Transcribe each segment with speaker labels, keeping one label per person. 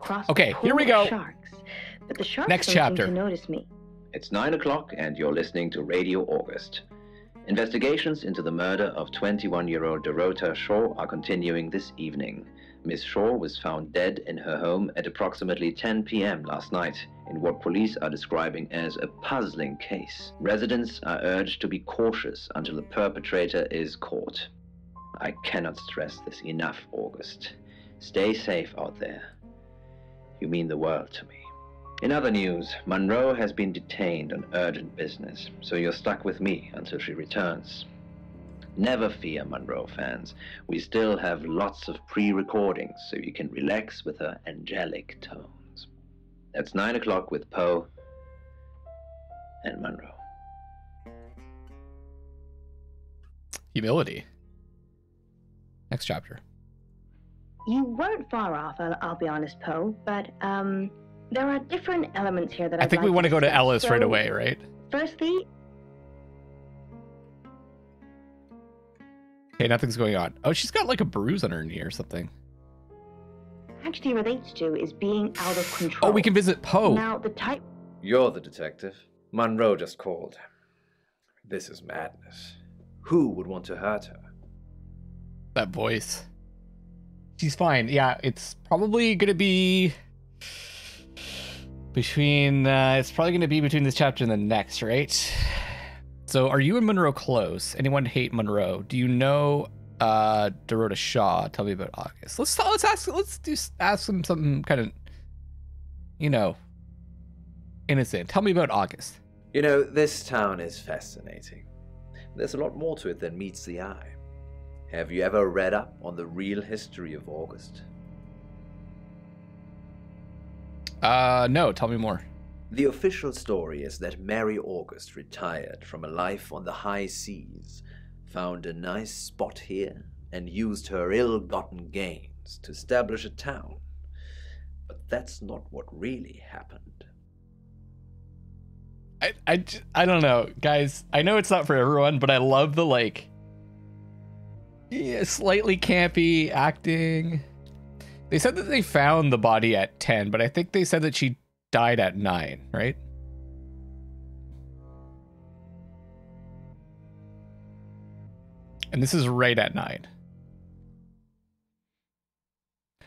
Speaker 1: across
Speaker 2: Okay,
Speaker 1: a pool
Speaker 2: here we go.
Speaker 1: of sharks, but the sharks
Speaker 2: Next
Speaker 1: don't
Speaker 2: chapter.
Speaker 1: seem to notice me.
Speaker 3: It's 9 o'clock and you're listening to Radio August. Investigations into the murder of 21-year-old Dorota Shaw are continuing this evening. Miss Shaw was found dead in her home at approximately 10 p.m. last night in what police are describing as a puzzling case. Residents are urged to be cautious until the perpetrator is caught. I cannot stress this enough, August. Stay safe out there. You mean the world to me. In other news, Monroe has been detained on urgent business, so you're stuck with me until she returns. Never fear, Monroe fans. We still have lots of pre-recordings, so you can relax with her angelic tones. That's 9 o'clock with Poe and Monroe.
Speaker 2: Humility. Next chapter.
Speaker 1: You weren't far off, I'll be honest, Poe, but there are different elements here that
Speaker 2: I think we want to go to Ellis right away, right?
Speaker 1: Firstly...
Speaker 2: Okay, nothing's going on. Oh, she's got like a bruise on her knee or something.
Speaker 1: Actually relates to is being out of control.
Speaker 2: Oh, we can visit Poe.
Speaker 1: Now, the type...
Speaker 4: You're the detective. Monroe just called. This is madness. Who would want to hurt her?
Speaker 2: That voice. She's fine. Yeah, it's probably going to be between this chapter and the next, right? So are you and Monroe close? Anyone hate Monroe? Do you know Dorota Shaw? Tell me about August. Let's ask him something kind of, innocent. Tell me about August.
Speaker 4: You know, this town is fascinating. There's a lot more to it than meets the eye. Have you ever read up on the real history of August?
Speaker 2: No, tell me more.
Speaker 4: The official story is that Mary August retired from a life on the high seas, found a nice spot here, and used her ill-gotten gains to establish a town. But that's not what really happened.
Speaker 2: I don't know, guys. I know it's not for everyone, but I love the, slightly campy acting. They said that they found the body at 10, but I think they said that she died at 9, right? And this is right at 9.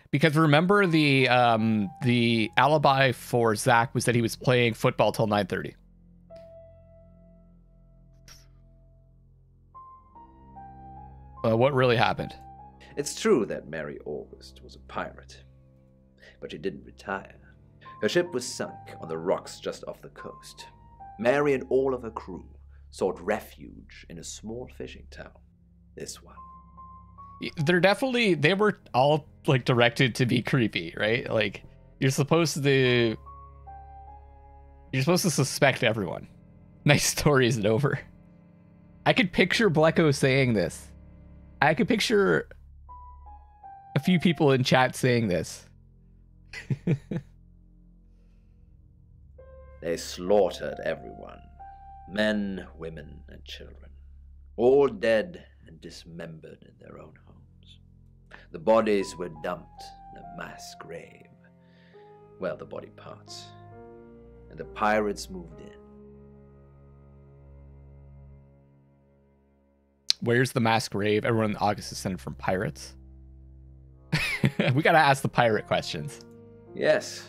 Speaker 2: Because remember the alibi for Zach was that he was playing football till 9:30. What really happened?
Speaker 4: It's true that Mary August was a pirate, but she didn't retire. Her ship was sunk on the rocks just off the coast. Mary and all of her crew sought refuge in a small fishing town. This one.
Speaker 2: They were all directed to be creepy, right? You're supposed to suspect everyone. Nice story isn't over. I could picture Blecko saying this. I could picture a few people in chat saying this.
Speaker 4: They slaughtered everyone. Men, women, and children. All dead and dismembered in their own homes. The bodies were dumped in a mass grave. Well, the body parts. And the pirates moved in.
Speaker 2: Where's the mass grave? Everyone in August is descended from pirates. We gotta ask the pirate questions.
Speaker 4: Yes.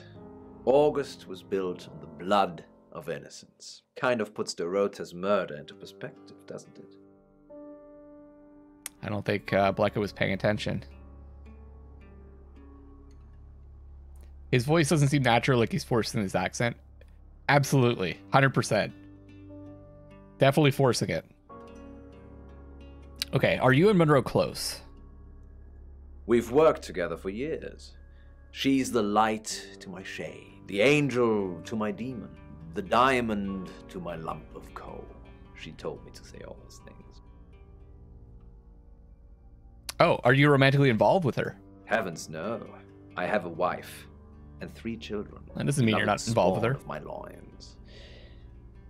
Speaker 4: August was built on the blood of innocents. Kind of puts Dorota's murder into perspective, doesn't it?
Speaker 2: I don't think Blecko was paying attention. His voice doesn't seem natural, like he's forced in his accent. Absolutely. 100%. Definitely forcing it. Okay, are you and Monroe close?
Speaker 4: We've worked together for years. She's the light to my shade, the angel to my demon, the diamond to my lump of coal. She told me to say all those things.
Speaker 2: Oh, are you romantically involved with her?
Speaker 4: Heavens, no. I have a wife and 3 children.
Speaker 2: That doesn't mean you're not involved with her.
Speaker 4: Of my loins.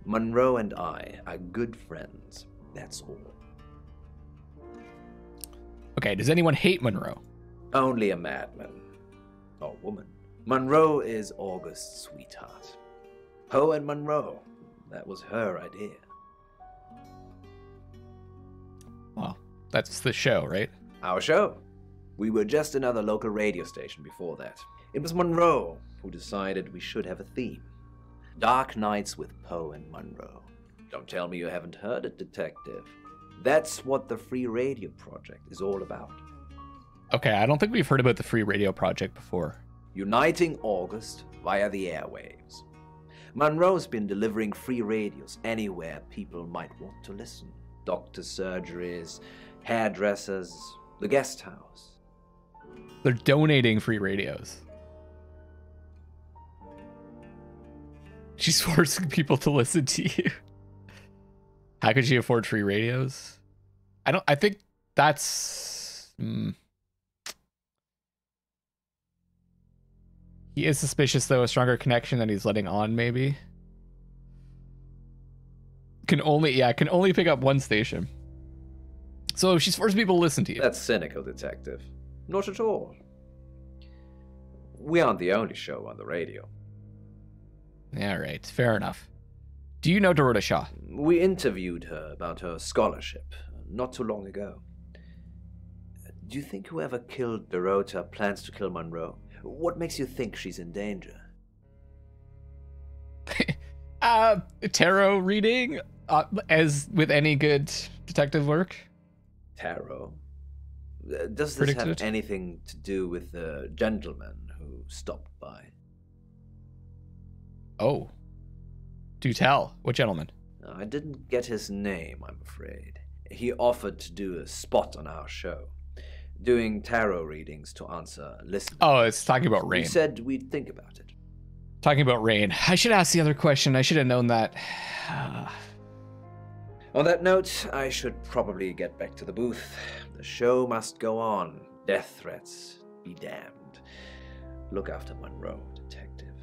Speaker 4: Monroe and I are good friends. That's all.
Speaker 2: Okay, does anyone hate Monroe?
Speaker 4: Only a madman. Or woman. Monroe is August's sweetheart. Poe and Monroe. That was her idea.
Speaker 2: Well, that's the show, right?
Speaker 4: Our show. We were just another local radio station before that. It was Monroe who decided we should have a theme. Dark Nights with Poe and Monroe. Don't tell me you haven't heard it, Detective. That's what the Free Radio Project is all about.
Speaker 2: Okay, I don't think we've heard about the Free Radio Project before.
Speaker 4: Uniting August via the airwaves. Monroe's been delivering free radios anywhere people might want to listen. Doctor surgeries, hairdressers, the guest house.
Speaker 2: They're donating free radios. She's forcing people to listen to you. How could she afford free radios? I think that's... He is suspicious, though. A stronger connection than he's letting on, maybe. Can only pick up one station. So she's forcing people to listen to you.
Speaker 4: That's cynical, Detective. Not at all. We aren't the only show on the radio.
Speaker 2: Yeah, right. Fair enough. Do you know Dorota Shaw?
Speaker 4: We interviewed her about her scholarship not too long ago. Do you think whoever killed Dorota plans to kill Monroe? What makes you think she's in danger?
Speaker 2: Tarot reading, as with any good detective work.
Speaker 4: Tarot? Does this have anything to do with the gentleman who stopped by?
Speaker 2: Oh. Do tell. What gentleman?
Speaker 4: I didn't get his name, I'm afraid. He offered to do a spot on our show, doing tarot readings to answer listeners.
Speaker 2: Oh, it's talking about Rain.
Speaker 4: We said we'd think about it.
Speaker 2: Talking about Rain. I should ask the other question. I should have known that.
Speaker 4: On that note, I should probably get back to the booth. The show must go on. Death threats be damned. Look after Monroe, Detective.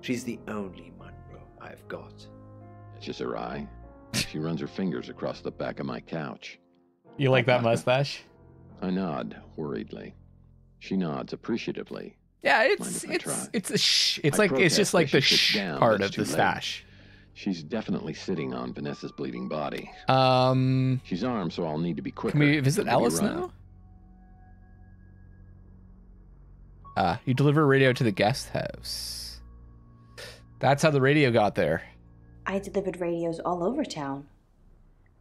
Speaker 4: She's the only Monroe I've got.
Speaker 5: Catches her eye. She runs her fingers across the back of my couch.
Speaker 2: You like that mustache?
Speaker 5: I nod worriedly. She nods appreciatively.
Speaker 2: Yeah, it's just like the part of the stash.
Speaker 5: She's definitely sitting on Vanessa's bleeding body. She's armed, so I'll need to be quicker.
Speaker 2: Can we visit Alice now? You deliver radio to the guest house. That's how the radio got there.
Speaker 6: I delivered radios all over town.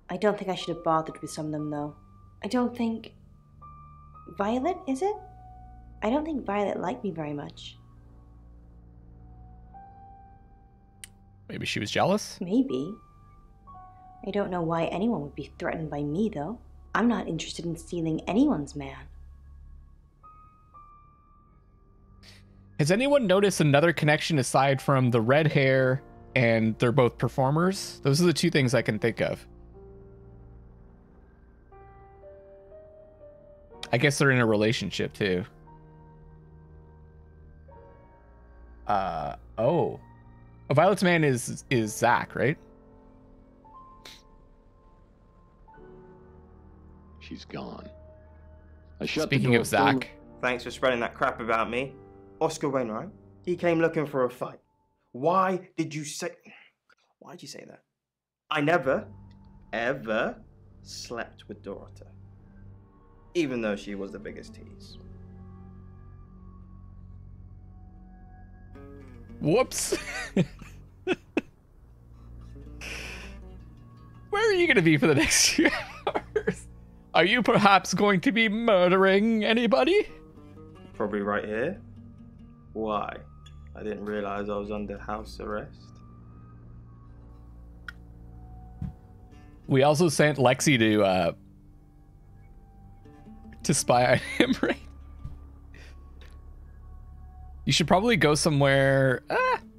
Speaker 6: I don't think I should have bothered with some of them, though. I don't think... Violet, is it? I don't think Violet liked me very much.
Speaker 2: Maybe she was jealous?
Speaker 6: Maybe. I don't know why anyone would be threatened by me, though. I'm not interested in stealing anyone's man.
Speaker 2: Has anyone noticed another connection aside from the red hair and they're both performers? Those are the two things I can think of. I guess they're in a relationship too. Oh, Violet's man is Zach, right?
Speaker 5: She's gone. I shut
Speaker 2: Speaking
Speaker 5: the door
Speaker 2: of Zach,
Speaker 7: thanks for spreading that crap about me. Oscar Wainwright, he came looking for a fight. Why did you say that? I never, ever slept with Dorota. Even though she was the biggest tease.
Speaker 2: Whoops. Where are you going to be for the next few hours? Are you perhaps going to be murdering anybody?
Speaker 7: Probably right here. Why? I didn't realize I was under house arrest.
Speaker 2: We also sent Lexi to spy on him, right? You should probably go somewhere.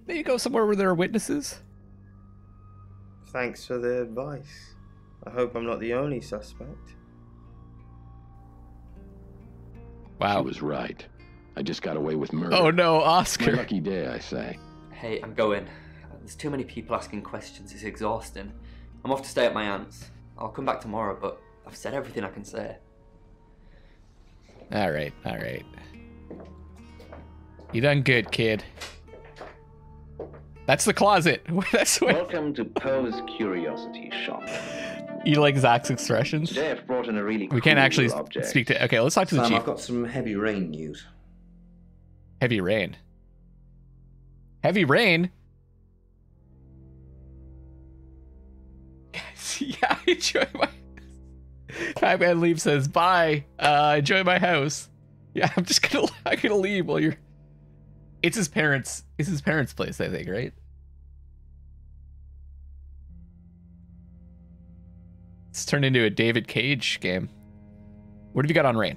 Speaker 2: Maybe go somewhere where there are witnesses.
Speaker 7: Thanks for the advice. I hope I'm not the only suspect.
Speaker 2: Wow.
Speaker 5: She was right. I just got away with murder.
Speaker 2: Oh no, Oscar.
Speaker 5: My lucky day, I say.
Speaker 8: Hey, I'm going. There's too many people asking questions. It's exhausting. I'm off to stay at my aunt's. I'll come back tomorrow, but I've said everything I can say.
Speaker 2: All right. You done good, kid. That's the closet. That's what...
Speaker 3: Welcome to Poe's Curiosity Shop.
Speaker 2: You like Zach's expressions?
Speaker 3: Today I've brought in a really
Speaker 2: We can't
Speaker 3: cool
Speaker 2: actually
Speaker 3: object.
Speaker 2: speak to... Okay, let's talk to the
Speaker 4: Sam,
Speaker 2: chief.
Speaker 4: I've got some heavy rain news.
Speaker 2: Heavy rain? Heavy rain? Yeah, I enjoy my... Batman Leave says, bye. Enjoy my house. Yeah, I'm gonna leave while you're... It's his parents' place, I think, right? It's turned into a David Cage game. What have you got on Rain?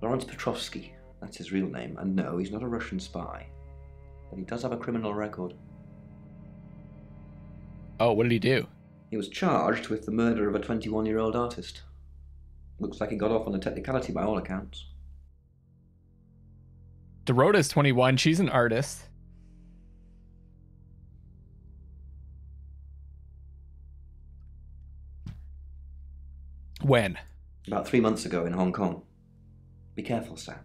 Speaker 4: Lawrence Petrovsky, that's his real name, and no, he's not a Russian spy. But he does have a criminal record.
Speaker 2: Oh, what did he do?
Speaker 4: He was charged with the murder of a 21-year-old artist. Looks like he got off on a technicality by all accounts.
Speaker 2: Dorota's 21, she's an artist. When?
Speaker 4: About 3 months ago in Hong Kong. Be careful, Sam.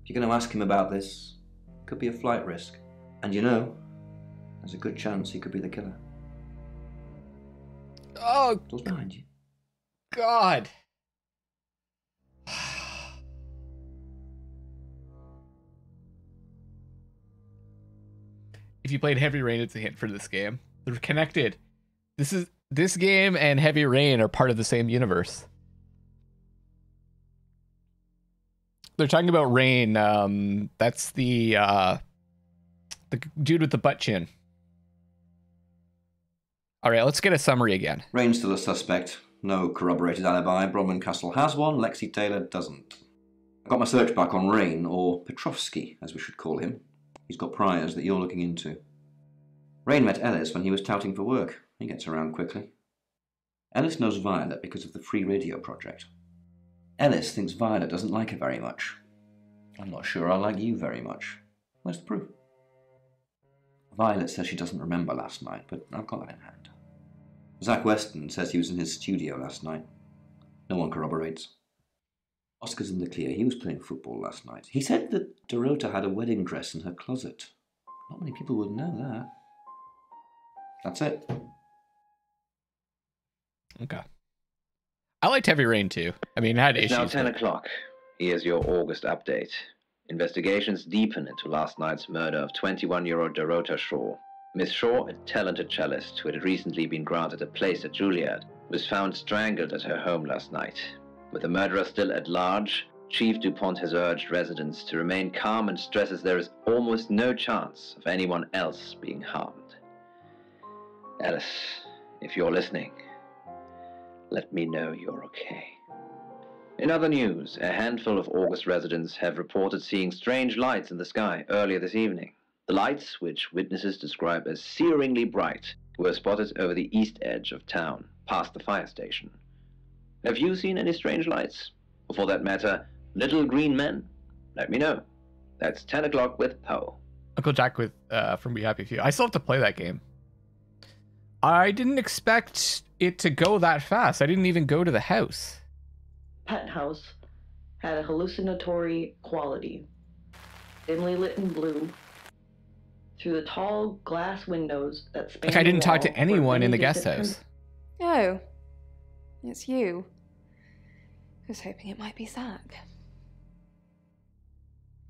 Speaker 4: If you're going to ask him about this, it could be a flight risk. And you know, there's a good chance he could be the killer.
Speaker 2: Oh,
Speaker 4: Door's behind you.
Speaker 2: God. If you played Heavy Rain, it's a hint for this game. They're connected. This game and Heavy Rain are part of the same universe. They're talking about Rain. That's the dude with the butt chin. All right, let's get a summary again.
Speaker 4: Rain's still a suspect. No corroborated alibi. Bronwyn Castle has one. Lexi Taylor doesn't. I got my search back on Rain, or Petrovsky, as we should call him. He's got priors that you're looking into. Rain met Ellis when he was touting for work. He gets around quickly. Ellis knows Violet because of the free radio project. Ellis thinks Violet doesn't like her very much. I'm not sure I like you very much. Where's the proof? Violet says she doesn't remember last night, but I've got that in hand. Zach Weston says he was in his studio last night. No one corroborates. Oscar's in the clear. He was playing football last night. He said that Dorota had a wedding dress in her closet. Not many people would know that. That's it.
Speaker 2: Okay. I liked Heavy Rain too. I mean, it had
Speaker 3: It's
Speaker 2: issues.
Speaker 3: now 10 o'clock. Here's your August update. Investigations deepen into last night's murder of 21-year-old Dorota Shaw. Miss Shaw, a talented cellist who had recently been granted a place at Juilliard, was found strangled at her home last night. With the murderer still at large, Chief DuPont has urged residents to remain calm and stresses there is almost no chance of anyone else being harmed. Alice, if you're listening, let me know you're okay. In other news, a handful of August residents have reported seeing strange lights in the sky earlier this evening. The lights, which witnesses describe as searingly bright, were spotted over the east edge of town, past the fire station. Have you seen any strange lights? Or for that matter, little green men? Let me know. That's 10 o'clock with Poe.
Speaker 2: Uncle Jack with from Be Happy Few. I still have to play that game. I didn't expect it to go that fast. I didn't even go to the house.
Speaker 9: Penthouse had a hallucinatory quality. Dimly lit in blue, through the tall glass windows that spanned.
Speaker 2: Like I didn't
Speaker 9: the
Speaker 2: talk to
Speaker 9: wall
Speaker 2: anyone
Speaker 9: were
Speaker 2: in the
Speaker 9: many
Speaker 2: guest
Speaker 9: distant
Speaker 2: house.
Speaker 10: Oh, it's you. I was hoping it might be Zach.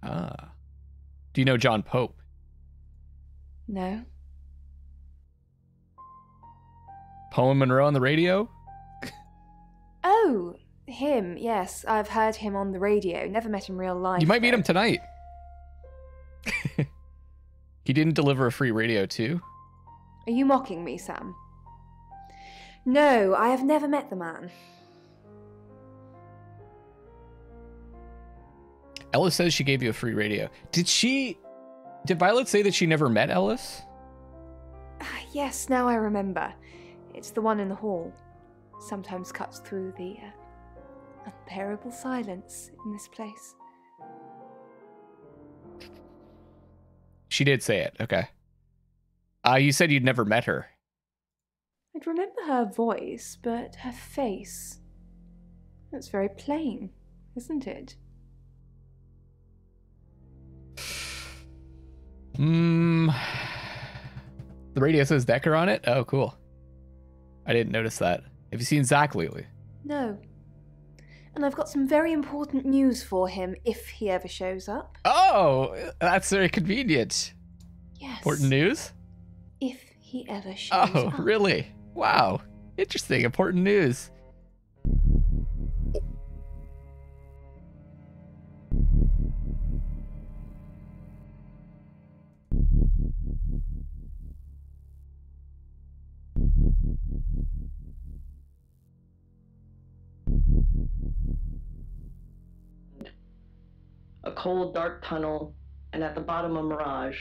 Speaker 2: Ah. Do you know John Pope?
Speaker 10: No.
Speaker 2: Poe and Monroe on the radio?
Speaker 10: Oh, him, yes. I've heard him on the radio. Never met in real life.
Speaker 2: You might meet
Speaker 10: though.
Speaker 2: him tonight. He didn't deliver a free radio too?
Speaker 10: Are you mocking me, Sam? No, I have never met the man.
Speaker 2: Ellis says she gave you a free radio. Did Violet say that she never met Ellis?
Speaker 10: Yes, now I remember. It's the one in the hall. Sometimes cuts through the unbearable silence in this place.
Speaker 2: She did say it. Okay. You said you'd never met her.
Speaker 10: I'd remember her voice, but her face. That's very plain, isn't it?
Speaker 2: The radio says Dekker on it? Oh, cool. I didn't notice that. Have you seen Zach lately?
Speaker 10: No. And I've got some very important news for him if he ever shows up.
Speaker 2: Oh, that's very convenient.
Speaker 10: Yes.
Speaker 2: Important news?
Speaker 10: If he ever shows up.
Speaker 2: Oh, really? Wow. Interesting. Important news.
Speaker 9: A cold, dark tunnel, and at the bottom a mirage.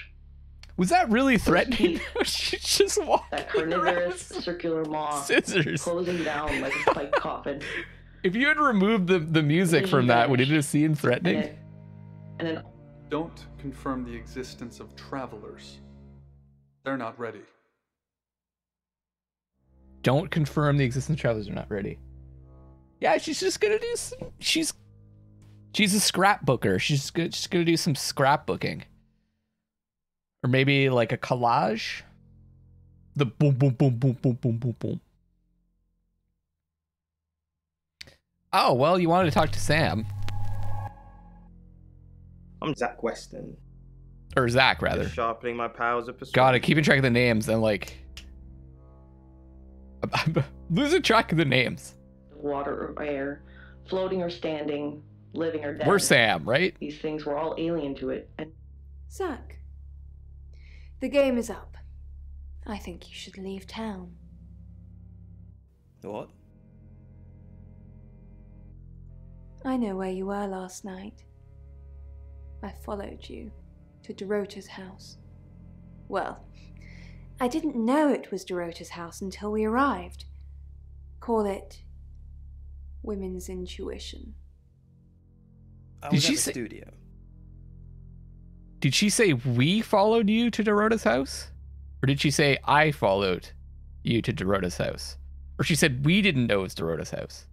Speaker 2: Was that really threatening? She just walked
Speaker 9: That carnivorous
Speaker 2: around.
Speaker 9: circular maw
Speaker 2: Scissors.
Speaker 9: closing down like a spiked coffin.
Speaker 2: If you had removed the music from that, would it have seemed threatening?
Speaker 9: And then
Speaker 11: Don't confirm the existence of travelers. They're not ready.
Speaker 2: Don't confirm the existence of travelers are not ready. Yeah, she's just gonna do some. She's a scrapbooker. She's gonna do some scrapbooking, or maybe like a collage. The boom, boom, boom, boom, boom, boom, boom, boom. Oh well, you wanted to talk to Sam.
Speaker 7: I'm Zach Weston.
Speaker 2: Or Zach, rather.
Speaker 7: Just sharpening my powers of persuasion.
Speaker 2: God, I'm keeping track of the names and like I'm losing track of the names.
Speaker 9: water or air, floating or standing, living or dead.
Speaker 2: We're Sam, right?
Speaker 9: These things were all alien to it. And
Speaker 10: Zach, the game is up. I think you should leave town.
Speaker 7: What?
Speaker 10: I know where you were last night. I followed you to Dorota's house. Well, I didn't know it was Dorota's house until we arrived. Call it women's intuition.
Speaker 7: I
Speaker 2: Did
Speaker 7: was
Speaker 2: she
Speaker 7: at the
Speaker 2: say-
Speaker 7: studio.
Speaker 2: Did she say we followed you to Dorota's house? Or did she say I followed you to Dorota's house? Or she said we didn't know it was Dorota's house?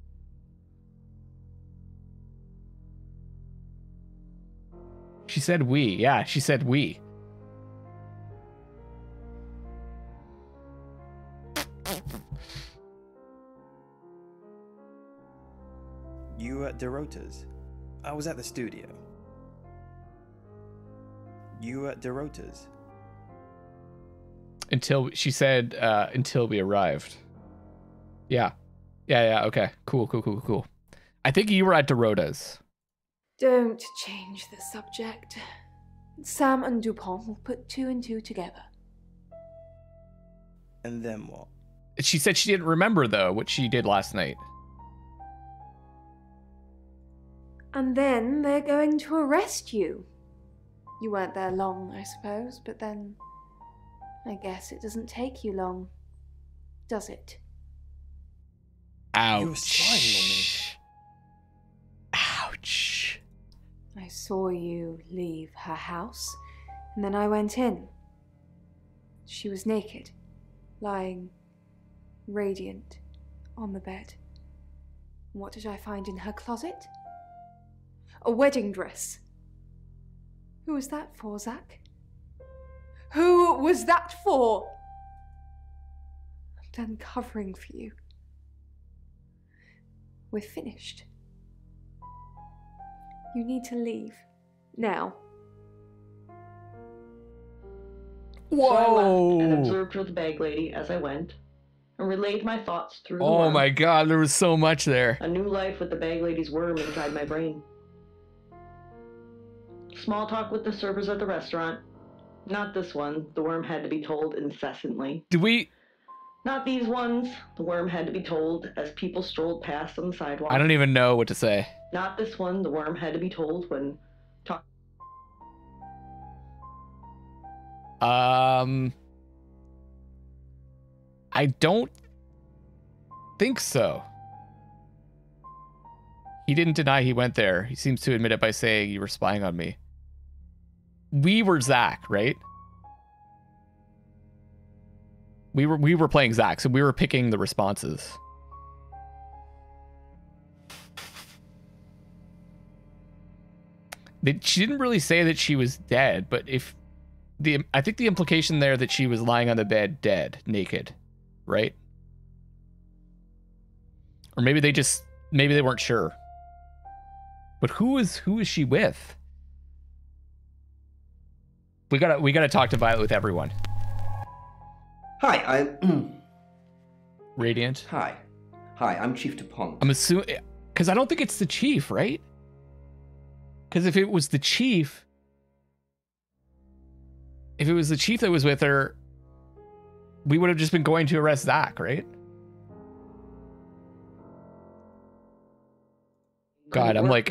Speaker 2: She said we. Yeah, she said we.
Speaker 7: You were at Dorota's. I was at the studio. You were at Dorota's.
Speaker 2: Until she said until we arrived. Yeah. Yeah, okay. Cool. I think you were at Dorota's.
Speaker 10: Don't change the subject. Sam and Dupont will put two and two together.
Speaker 7: And then what?
Speaker 2: She said she didn't remember, though, what she did last night.
Speaker 10: And then they're going to arrest you. You weren't there long, I suppose, but then I guess it doesn't take you long, does it?
Speaker 2: Ouch.
Speaker 7: You were spying on me.
Speaker 2: Ouch.
Speaker 10: I saw you leave her house, and then I went in. She was naked, lying radiant on the bed. What did I find in her closet? A wedding dress. Who was that for, Zach? Who was that for? I'm done covering for you. We're finished. You need to leave. Now.
Speaker 9: so I
Speaker 2: Whoa.
Speaker 9: left and observed with the bag lady as I went, and relayed my thoughts through the
Speaker 2: Oh
Speaker 9: worm.
Speaker 2: my god, there was so much there.
Speaker 9: A new life with the bag lady's worm inside my brain. Small talk with the servers at the restaurant. Not this one. The worm had to be told incessantly.
Speaker 2: Did we...
Speaker 9: Not these ones. The worm had to be told as people strolled past on the sidewalk.
Speaker 2: I don't even know what to say.
Speaker 9: Not this one. The worm had to be told when talk.
Speaker 2: I don't think so. He didn't deny he went there. He seems to admit it by saying you were spying on me. We were Zach, right? We were playing Zach, so we were picking the responses. She didn't really say that she was dead, but if I think the implication there that she was lying on the bed dead, naked, right? Or maybe they weren't sure. But who is she with? We gotta talk to Violet with everyone.
Speaker 12: Hi, I'm
Speaker 2: Radiant.
Speaker 12: Hi, I'm Chief DuPont.
Speaker 2: I'm assuming, because I don't think it's the chief, right? Because if it was the chief that was with her, we would have just been going to arrest Zach, right? God, I'm like,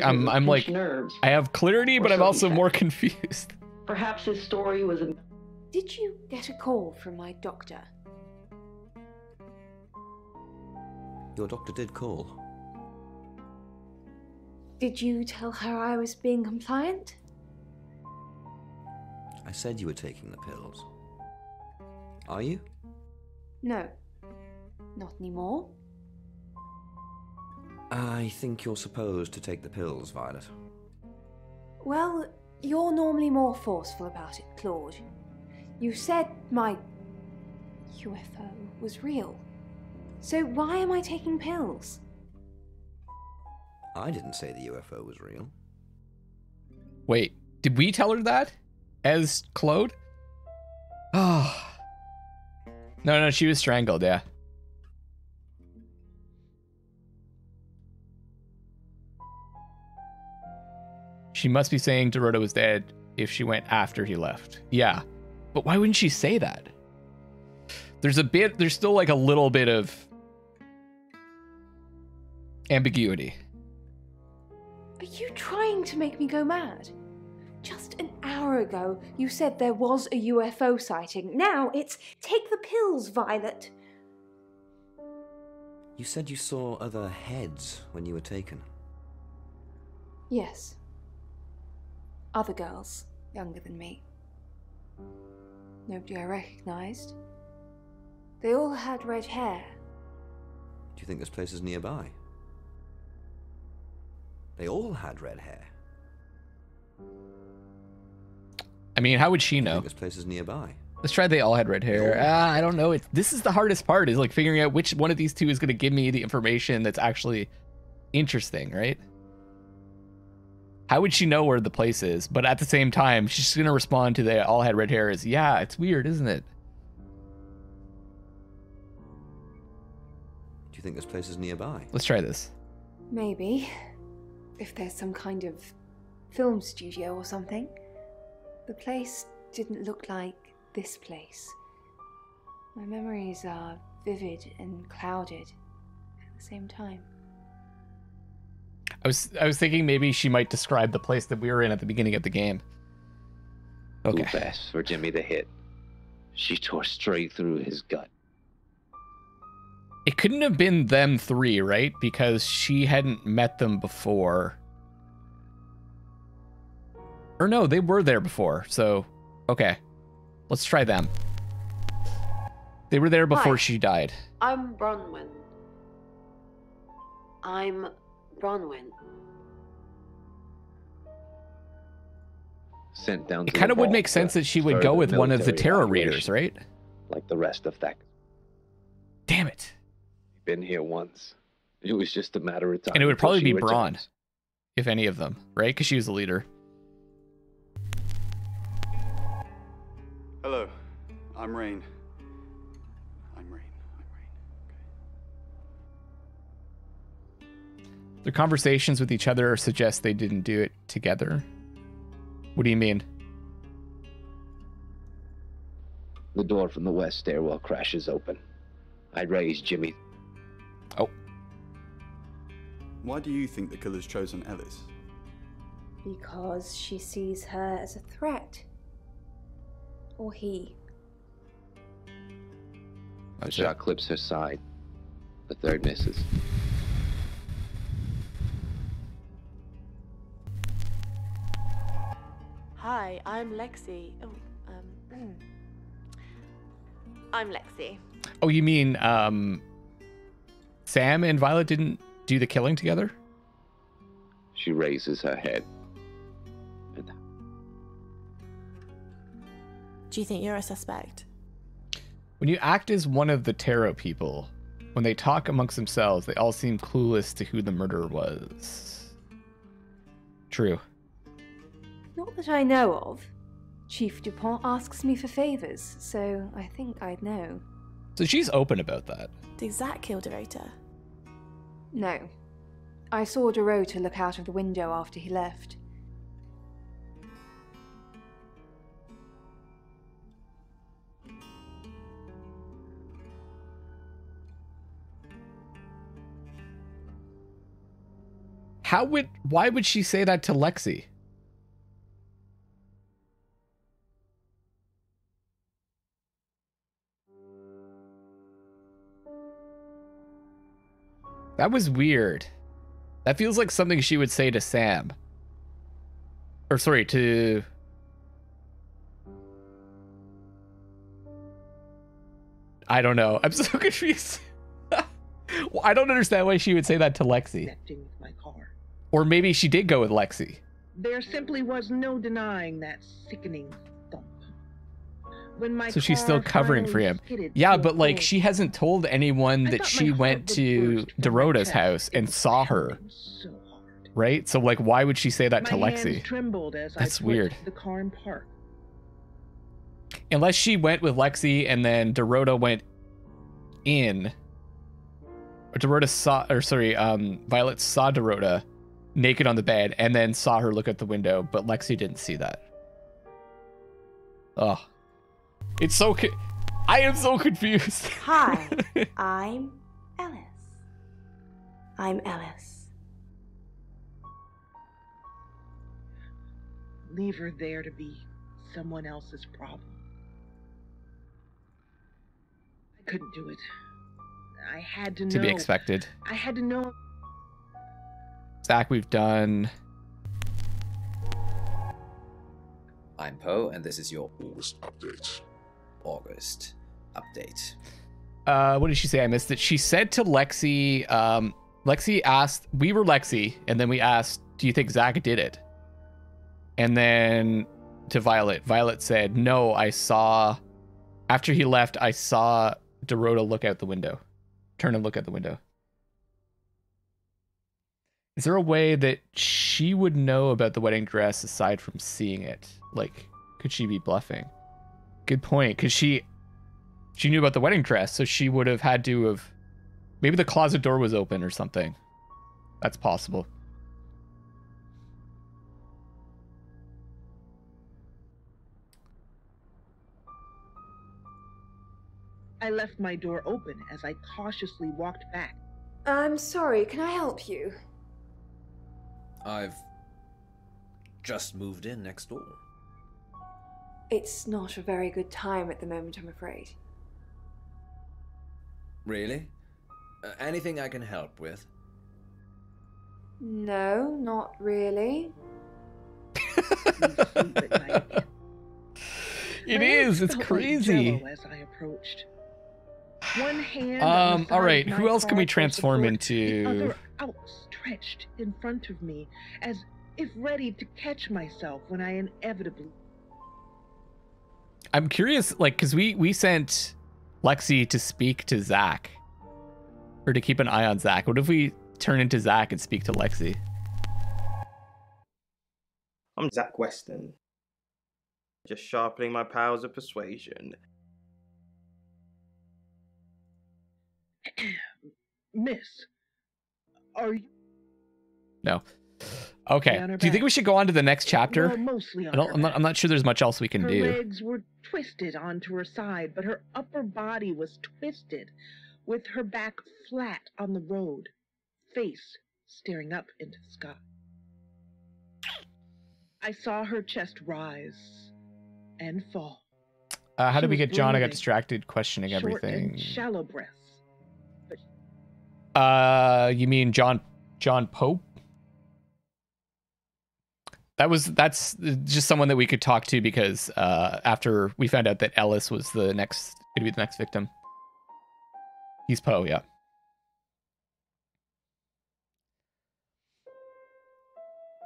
Speaker 9: nerves.
Speaker 2: I have clarity, but I'm also more confused.
Speaker 9: Perhaps his story was a...
Speaker 10: Did you get a call from my doctor?
Speaker 12: Your doctor did call.
Speaker 10: Did you tell her I was being compliant?
Speaker 12: I said you were taking the pills. Are you?
Speaker 10: No. Not anymore.
Speaker 12: I think you're supposed to take the pills, Violet.
Speaker 10: Well, you're normally more forceful about it, Claude. You said my UFO was real. So why am I taking pills?
Speaker 12: I didn't say the UFO was real.
Speaker 2: Wait, did we tell her that? As Claude? Oh. No, she was strangled, yeah. She must be saying Dorota was dead if she went after he left. Yeah. But why wouldn't she say that? There's still like a little bit of ambiguity.
Speaker 10: Are you trying to make me go mad? Just an hour ago, you said there was a UFO sighting. Now it's take the pills, Violet.
Speaker 12: You said you saw other heads when you were taken.
Speaker 10: Yes. Other girls, younger than me. Nobody I recognized. They all had red hair.
Speaker 12: Do you think this place is nearby? They all had red hair.
Speaker 2: I mean, how would she know?
Speaker 12: I think this place is nearby.
Speaker 2: Let's try they all had red hair. I don't know. This is the hardest part, is like figuring out which one of these two is going to give me the information that's actually interesting, right? How would she know where the place is? But at the same time, she's going to respond to they all had red hair as, yeah, it's weird, isn't it?
Speaker 12: Do you think this place is nearby?
Speaker 2: Let's try this.
Speaker 10: Maybe. If there's some kind of film studio or something. The place didn't look like this place. My memories are vivid and clouded at the same time.
Speaker 2: I was thinking maybe she might describe the place that we were in at the beginning of the game. Okay.
Speaker 3: Who asked for Jimmy to hit? She tore straight through his gut.
Speaker 2: It couldn't have been them three, right? Because she hadn't met them before. Or no, they were there before, so... Okay. Let's try them. They were there before she died.
Speaker 13: I'm Bronwyn.
Speaker 3: Sent down.
Speaker 2: It kind of would make sense that she would go with one of the tarot readers, right?
Speaker 3: Like the rest of that.
Speaker 2: Damn it.
Speaker 3: Been here once. It was just a matter of time.
Speaker 2: And it would probably be
Speaker 3: returns.
Speaker 2: Braun, if any of them, right? Because she was the leader.
Speaker 11: Hello, I'm Rain.
Speaker 2: Their conversations with each other suggest they didn't do it together. What do you mean?
Speaker 3: The door from the west stairwell crashes open. I raise Jimmy.
Speaker 2: Oh.
Speaker 11: Why do you think the killer's chosen Ellis?
Speaker 10: Because she sees her as a threat. Or he.
Speaker 3: A shot clips her side. The third misses.
Speaker 13: Hi, I'm Lexi. I'm Lexi.
Speaker 2: Oh, you mean Sam and Violet didn't do the killing together?
Speaker 3: She raises her head.
Speaker 14: Do you think you're a suspect?
Speaker 2: When you act as one of the tarot people, when they talk amongst themselves, they all seem clueless to who the murderer was. True.
Speaker 10: Not that I know of. Chief Dupont asks me for favors, so I think I'd know.
Speaker 2: So she's open about that.
Speaker 14: Did Zach kill Dorota?
Speaker 10: No. I saw Dorota look out of the window after he left.
Speaker 2: Why would she say that to Lexi? That was weird. That feels like something she would say to Sam. Or sorry, to... I don't know. I'm so confused. Well, I don't understand why she would say that to Lexi.
Speaker 15: My car.
Speaker 2: Or maybe she did go with Lexi.
Speaker 15: There simply was no denying that sickening thump. When my
Speaker 2: So she's still covering for him. Yeah, but like she hasn't told anyone that she went to Dorota's house and saw her. Right? So like why would she say that to Lexi? That's weird.
Speaker 15: The car in park.
Speaker 2: Unless she went with Lexi and then Dorota went in. Or Dorota saw, or sorry, Violet saw Dorota naked on the bed and then saw her look out the window, but Lexi didn't see that. Oh. It's so I am so confused.
Speaker 6: Hi, I'm Ellis. I'm Ellis.
Speaker 15: Leave her there to be someone else's problem. I couldn't do it. I had to know.
Speaker 2: To be expected.
Speaker 15: I had to know.
Speaker 2: Zach, we've done.
Speaker 4: I'm Poe, and this is your August update. August update.
Speaker 2: What did she say? I missed it. She said to Lexi, Lexi asked, we were Lexi, and then we asked, do you think Zach did it? And then to Violet said, no, I saw, after he left, I saw Dorota look out the window. Turn and look out the window. Is there a way that she would know about the wedding dress aside from seeing it? Like, could she be bluffing? Good point, because she knew about the wedding dress, so she would have had to have... Maybe the closet door was open or something. That's possible.
Speaker 15: I left my door open as I cautiously walked back.
Speaker 10: I'm sorry, can I help you?
Speaker 12: I've just moved in next door.
Speaker 10: It's not a very good time at the moment, I'm afraid.
Speaker 12: Really? Anything I can help with?
Speaker 10: No, not really.
Speaker 2: It is. It's crazy.
Speaker 15: As I approached. One hand
Speaker 2: all right. Who else can we transform into?
Speaker 15: The other outstretched in front of me, as if ready to catch myself when I inevitably.
Speaker 2: I'm curious, like, because we sent Lexi to speak to Zach, or to keep an eye on Zach. What if we turn into Zach and speak to Lexi?
Speaker 7: I'm Zach Weston. Just sharpening my powers of persuasion.
Speaker 15: Miss, are you?
Speaker 2: No. Okay. Do you think we should go on to the next chapter?
Speaker 15: Well, mostly on
Speaker 2: I'm not sure there's much else we can
Speaker 15: her
Speaker 2: do.
Speaker 15: Her legs were twisted onto her side, but her upper body was twisted, with her back flat on the road, face staring up into the sky. I saw her chest rise and fall.
Speaker 2: How did we
Speaker 15: was
Speaker 2: get John? I got
Speaker 15: breathing,
Speaker 2: distracted questioning
Speaker 15: short
Speaker 2: everything.
Speaker 15: and shallow breaths.
Speaker 2: You mean John Pope? That's just someone that we could talk to because after we found out that Ellis was gonna be the next victim. He's Poe, yeah.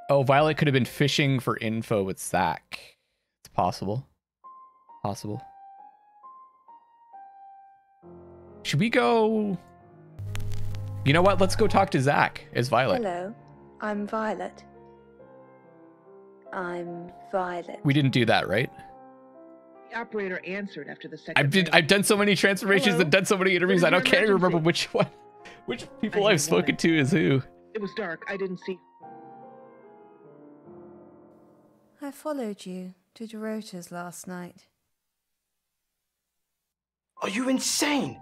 Speaker 2: Oh, Violet could have been fishing for info with Zach. It's possible. possible. Should we go... You know what? Let's go talk to Zach as Violet.
Speaker 10: Hello, I'm Violet. I'm Violet.
Speaker 2: We didn't do that, right?
Speaker 15: The operator answered after the second.
Speaker 2: I've done so many transformations and done so many interviews. I can't even remember which people I've spoken to is who.
Speaker 15: It was dark. I didn't see.
Speaker 16: I followed you to Dorota's last night.
Speaker 7: Are you insane?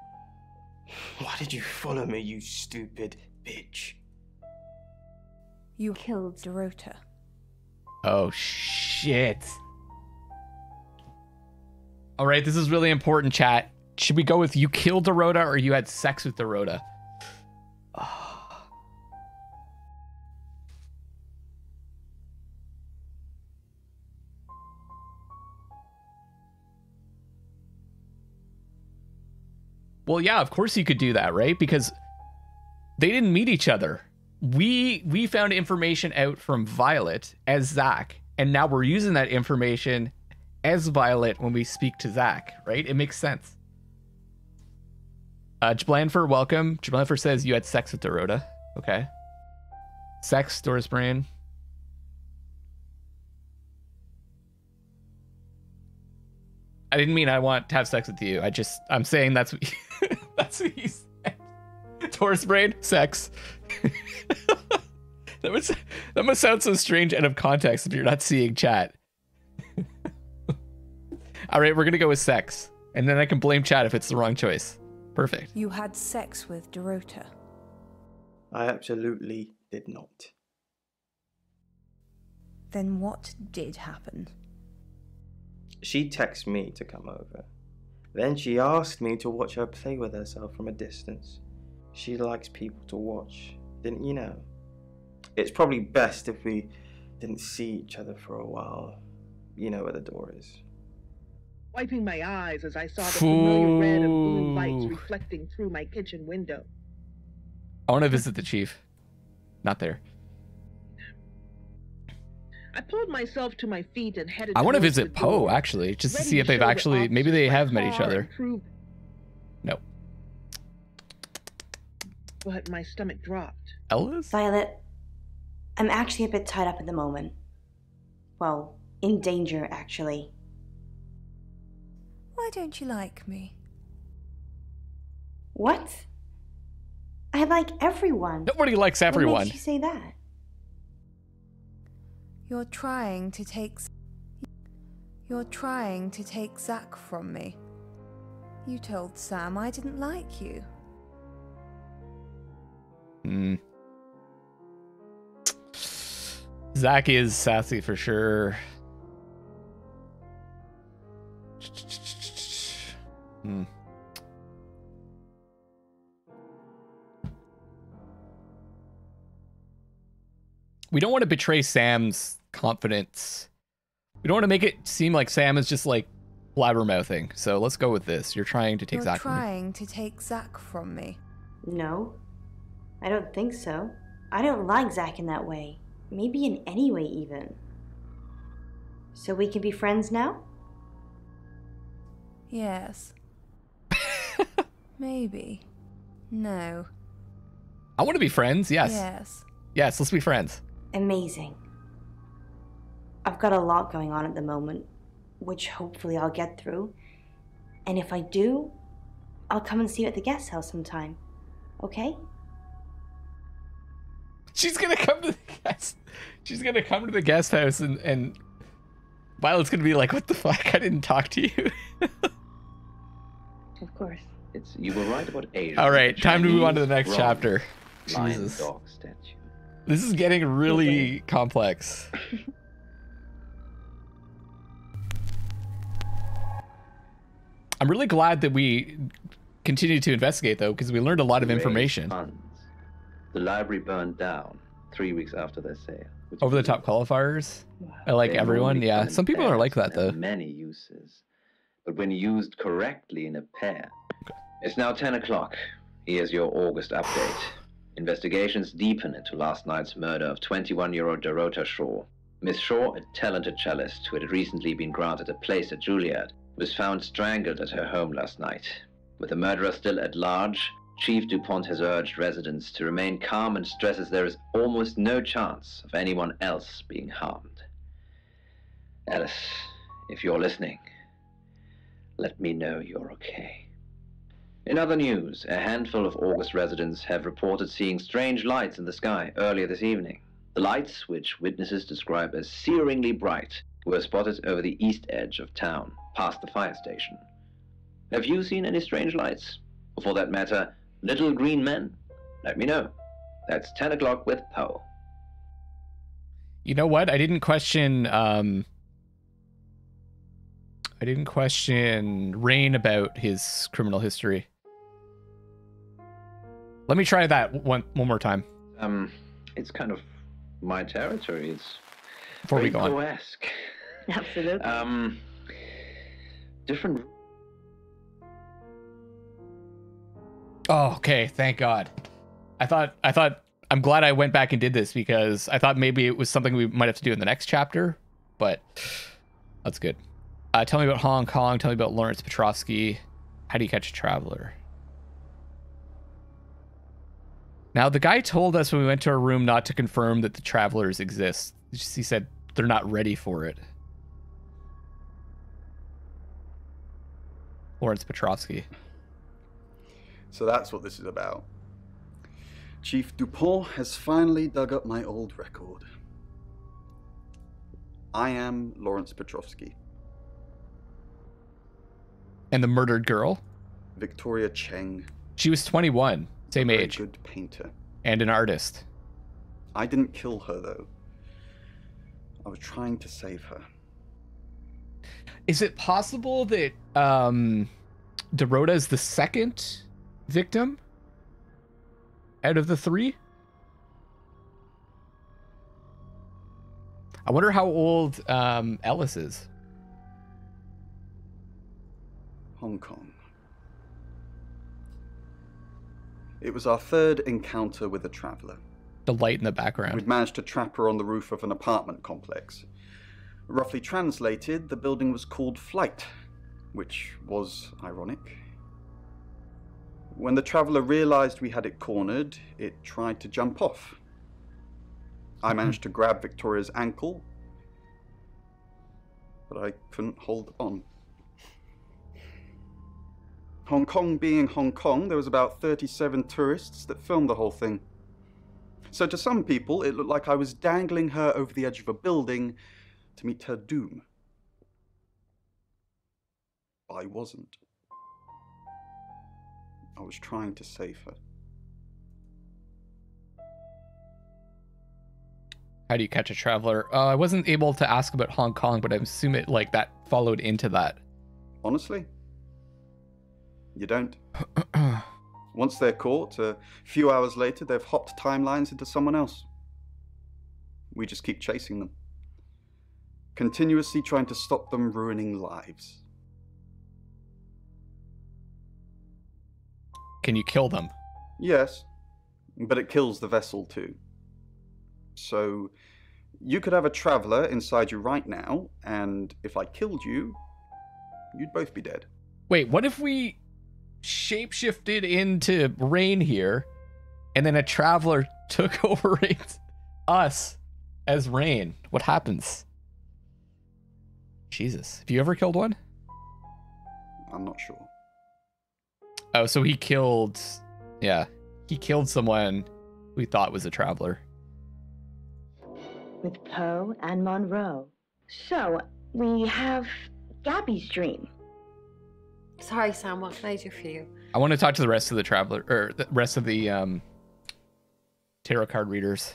Speaker 7: Why did you follow me, you stupid bitch?
Speaker 16: You killed Dorota.
Speaker 2: Oh, shit. All right, this is really important, chat. Should we go with you killed Dorota or you had sex with Dorota? Oh. Well, yeah, of course you could do that, right? Because they didn't meet each other. We found information out from Violet as Zach, and now we're using that information as Violet when we speak to Zach, right? It makes sense. Jablanfer, welcome. Jablanfer says you had sex with Dorota. Okay. Sex, Doris Brain. I didn't mean I want to have sex with you. I'm saying that's what that's what he said. Taurus Brain, sex. that must sound so strange out of context if you're not seeing chat. All right, we're gonna go with sex, and then I can blame chat if it's the wrong choice. Perfect.
Speaker 16: You had sex with Dorota.
Speaker 7: I absolutely did not.
Speaker 16: Then what did happen?
Speaker 7: She texted me to come over. Then she asked me to watch her play with herself from a distance. She likes people to watch, didn't you know? It's probably best if we didn't see each other for a while. You know where the door is.
Speaker 15: Wiping my eyes as I saw the familiar red and blue lights reflecting through my kitchen window.
Speaker 2: I want to visit the chief. Not there.
Speaker 15: I pulled myself to my feet and headed.
Speaker 2: I want to visit Poe, actually, just to see if they've actually, maybe they have met each other. No.
Speaker 15: But my stomach dropped.
Speaker 2: Ellis?
Speaker 6: Violet, I'm actually a bit tied up at the moment. Well, in danger, actually.
Speaker 16: Why don't you like me?
Speaker 6: What? I like everyone.
Speaker 2: Nobody likes everyone.
Speaker 6: What makes you say that?
Speaker 16: You're trying to take Zach from me. You told Sam I didn't like you.
Speaker 2: Zach is sassy for sure. We don't want to betray Sam's confidence. We don't want to make it seem like Sam is just like blabbermouthing. So let's go with this. You're trying to take Zach from me.
Speaker 16: You're trying to take Zach from me.
Speaker 6: No, I don't think so. I don't like Zach in that way. Maybe in any way even. So we can be friends now?
Speaker 16: Yes. Maybe. No.
Speaker 2: I want to be friends, yes.
Speaker 16: Yes.
Speaker 2: Yes, let's be friends.
Speaker 6: Amazing. I've got a lot going on at the moment, which hopefully I'll get through. And if I do, I'll come and see you at the guest house sometime. Okay?
Speaker 2: She's gonna come to the guest house and Violet's gonna be like, what the fuck? I didn't talk to you.
Speaker 6: Of course.
Speaker 3: You were right about Asia.
Speaker 2: All right, time to move on to the next chapter.
Speaker 3: Lion
Speaker 2: Jesus.
Speaker 3: dog statue.
Speaker 2: This is getting really complex. I'm really glad that we continued to investigate, though, because we learned a lot of information.
Speaker 3: The library burned down 3 weeks after their sale.
Speaker 2: Over the top qualifiers? I like everyone. Yeah, some people are like that, though.
Speaker 3: Many uses, but when used correctly in a pair. Okay. It's now 10 o'clock. Here's your August update. Investigations deepen into last night's murder of 21-year-old Dorota Shaw. Miss Shaw, a talented cellist who had recently been granted a place at Juilliard, was found strangled at her home last night. With the murderer still at large, Chief DuPont has urged residents to remain calm and stresses there is almost no chance of anyone else being harmed. Alice, if you're listening, let me know you're okay. In other news, a handful of August residents have reported seeing strange lights in the sky earlier this evening. The lights, which witnesses describe as searingly bright, were spotted over the east edge of town, past the fire station. Have you seen any strange lights? Or for that matter, little green men? Let me know. That's 10 o'clock with Poe.
Speaker 2: You know what? I didn't question Rain about his criminal history. Let me try that one more time.
Speaker 3: It's kind of my territory. It's
Speaker 2: before we go on.
Speaker 3: Poe-esque.
Speaker 1: Absolutely.
Speaker 3: Different.
Speaker 2: Oh, okay. Thank God. I thought I'm glad I went back and did this because I thought maybe it was something we might have to do in the next chapter, but that's good. Tell me about Hong Kong. Tell me about Lawrence Petrovsky. How do you catch a traveler? Now, the guy told us when we went to our room not to confirm that the travelers exist. He said they're not ready for it. Lawrence Petrovsky.
Speaker 17: So that's what this is about. Chief DuPont has finally dug up my old record. I am Lawrence Petrovsky.
Speaker 2: And the murdered girl?
Speaker 17: Victoria Cheng.
Speaker 2: She was 21, same age.
Speaker 17: A good painter.
Speaker 2: And an artist.
Speaker 17: I didn't kill her, though. I was trying to save her.
Speaker 2: Is it possible that Dorota is the second victim out of the three? I wonder how old Ellis is.
Speaker 17: Hong Kong. It was our third encounter with a traveler.
Speaker 2: The light in the background.
Speaker 17: We'd managed to trap her on the roof of an apartment complex. Roughly translated, the building was called Flight, which was ironic. When the traveler realized we had it cornered, it tried to jump off. I managed to grab Victoria's ankle, but I couldn't hold on. Hong Kong being Hong Kong, there was about 37 tourists that filmed the whole thing. So to some people, it looked like I was dangling her over the edge of a building to meet her doom. I wasn't. I was trying to save her.
Speaker 2: How do you catch a traveler? I wasn't able to ask about Hong Kong, but I assume it like that followed into that.
Speaker 17: Honestly? You don't. Once they're caught, a few hours later, they've hopped timelines into someone else. We just keep chasing them. Continuously trying to stop them ruining lives.
Speaker 2: Can you kill them?
Speaker 17: Yes, but it kills the vessel too. So, you could have a traveler inside you right now, and if I killed you, you'd both be dead.
Speaker 2: Wait, what if we shapeshifted into Rain here, and then a traveler took over us as Rain? What happens? Jesus. Have you ever killed one?
Speaker 17: I'm not sure.
Speaker 2: Oh, so he killed... Yeah. He killed someone we thought was a traveler.
Speaker 1: With Poe and Monroe. So, we have Gabby's dream.
Speaker 13: Sorry, Sam, what can I do for you?
Speaker 2: I want to talk to the rest of the traveler, or the rest of the tarot card readers.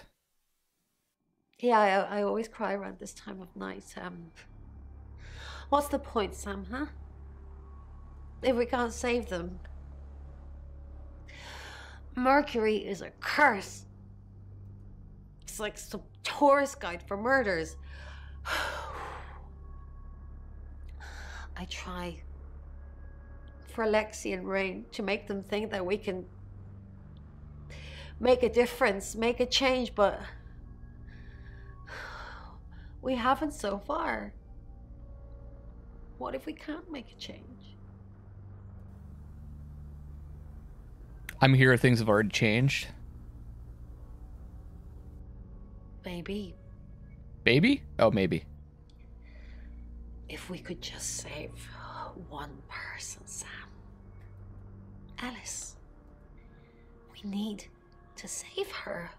Speaker 13: Yeah, I always cry around this time of night. What's the point, Sam, huh? If we can't save them. Mercury is a curse. It's like some tourist guide for murders. I try for Lexi and Rain to make them think that we can make a difference, make a change, but we haven't so far. What if we can't make a change?
Speaker 2: I'm here. Things have already changed.
Speaker 13: Maybe.
Speaker 2: Maybe? Oh, maybe.
Speaker 13: If we could just save one person, Sam. Alice. We need to save her.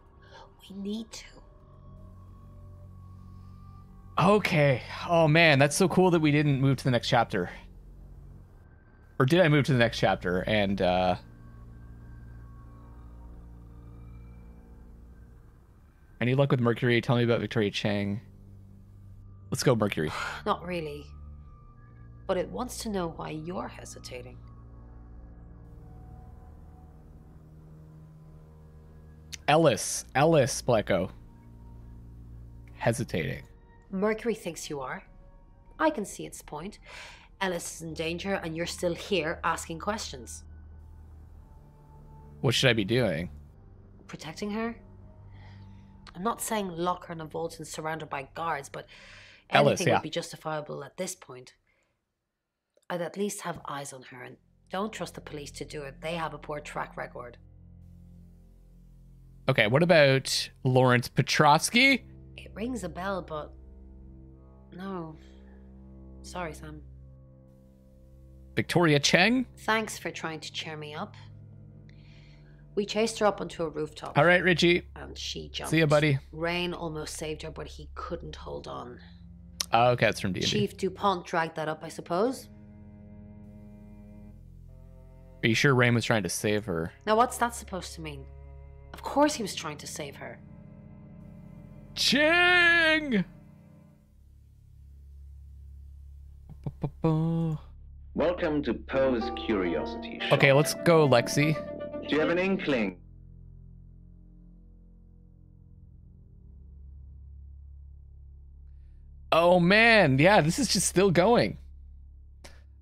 Speaker 13: We need to.
Speaker 2: Okay. Oh, man. That's so cool that we didn't move to the next chapter. Or did I move to the next chapter? And, any luck with Mercury? Tell me about Victoria Chang. Let's go, Mercury.
Speaker 13: Not really. But it wants to know why you're hesitating.
Speaker 2: Ellis, Blacko. Hesitating.
Speaker 13: Mercury thinks you are. I can see its point. Alice is in danger and you're still here asking questions.
Speaker 2: What should I be doing?
Speaker 13: Protecting her? I'm not saying lock her in a vault and surround her by guards, but anything would be justifiable at this point. I'd at least have eyes on her, and don't trust the police to do it. They have a poor track record.
Speaker 2: Okay, what about Lawrence Petrovsky?
Speaker 13: It rings a bell, but no. Sorry, Sam.
Speaker 2: Victoria Chang?
Speaker 13: Thanks for trying to cheer me up. We chased her up onto a rooftop.
Speaker 2: All right, Richie.
Speaker 13: And she jumped.
Speaker 2: See ya, buddy.
Speaker 13: Rain almost saved her, but he couldn't hold on.
Speaker 2: Oh, okay, that's from D&D.
Speaker 13: Chief DuPont dragged that up, I suppose.
Speaker 2: Are you sure Rain was trying to save her?
Speaker 13: Now, what's that supposed to mean? Of course he was trying to save her.
Speaker 2: Ching!
Speaker 3: Welcome to Poe's Curiosity Shop.
Speaker 2: Okay, let's go, Lexi.
Speaker 3: Do you have an inkling?
Speaker 2: Oh, man. Yeah, this is just still going.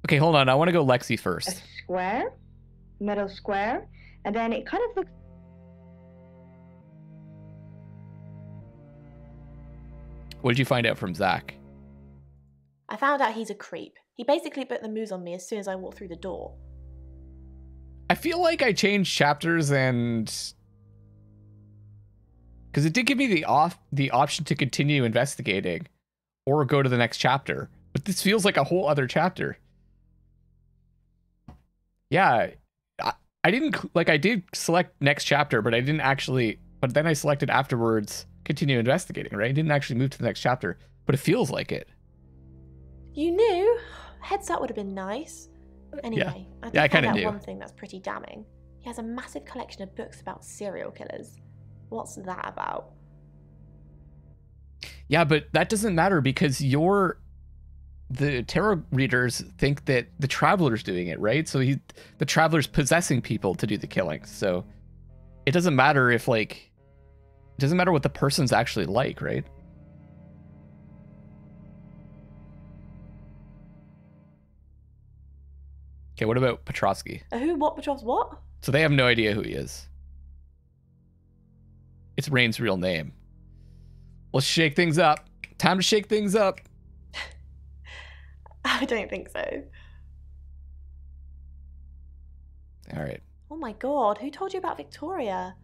Speaker 2: Okay, hold on. I want to go Lexi first.
Speaker 1: A square, metal square, and then it kind of looks...
Speaker 2: What did you find out from Zach?
Speaker 14: I found out he's a creep. He basically put the moves on me as soon as I walked through the door.
Speaker 2: I feel like I changed chapters and... Because it did give me the option to continue investigating or go to the next chapter. But this feels like a whole other chapter. Yeah, I didn't... Like, I did select next chapter, but I didn't actually... But then I selected afterwards, continue investigating, right? I didn't actually move to the next chapter, but it feels like it.
Speaker 14: You knew? Heads up would have been nice. Anyway,
Speaker 2: I kind of
Speaker 14: found out
Speaker 2: knew.
Speaker 14: one thing that's pretty damning. He has a massive collection of books about serial killers. What's that about?
Speaker 2: Yeah, but that doesn't matter because the tarot readers think that the Traveler's doing it, right? So the Traveler's possessing people to do the killings. So it doesn't matter if, like, it doesn't matter what the person's actually like, right? Okay, what about Petrovsky?
Speaker 14: Who? What? Petrov's what?
Speaker 2: So they have no idea who he is. It's Rain's real name. Let's shake things up. Time to shake things up.
Speaker 14: I don't think so.
Speaker 2: All right.
Speaker 14: Oh my god, who told you about Victoria?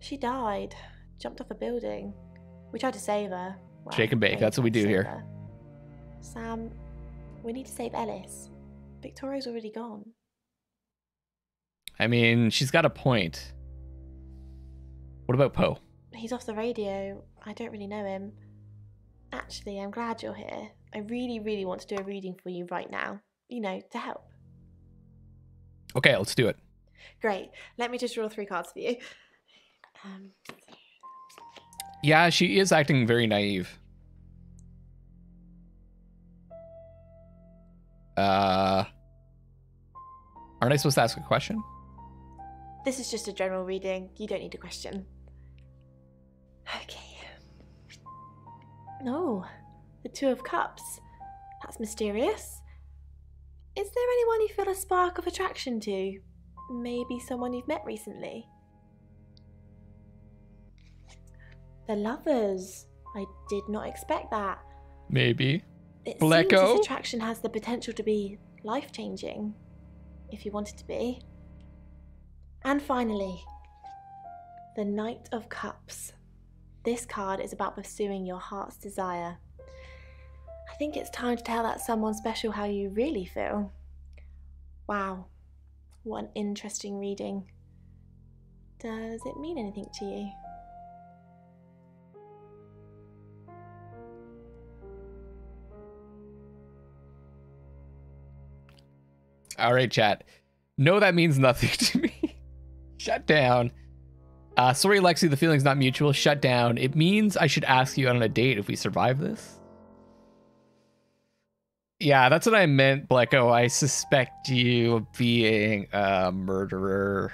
Speaker 14: She died. Jumped off a building. We tried to save her. Well,
Speaker 2: Shake and bake. That's what we do here.
Speaker 14: her. Sam, we need to save Ellis. Victoria's already gone.
Speaker 2: I mean, she's got a point. What about Poe?
Speaker 14: He's off the radio. I don't really know him. Actually, I'm glad you're here. I really, really want to do a reading for you right now. You know, to help.
Speaker 2: Okay, let's do it.
Speaker 14: Great. Let me just draw 3 cards for you.
Speaker 2: Yeah, she is acting very naive. Aren't I supposed to ask a question?
Speaker 14: This is just a general reading. You don't need a question. Okay. Oh, the 2 of Cups. That's mysterious. Is there anyone you feel a spark of attraction to? Maybe someone you've met recently? The Lovers. I did not expect that.
Speaker 2: Maybe.
Speaker 14: It seems this attraction has the potential to be life-changing, if you want it to be. And finally, the Knight of Cups. This card is about pursuing your heart's desire. I think it's time to tell that someone special how you really feel. Wow, what an interesting reading. Does it mean anything to you?
Speaker 2: All right, chat. No, that means nothing to me. Shut down. Sorry, Lexi, the feeling's not mutual. Shut down. It means I should ask you out on a date if we survive this. Yeah, that's what I meant, Blecko. I suspect you of being a murderer.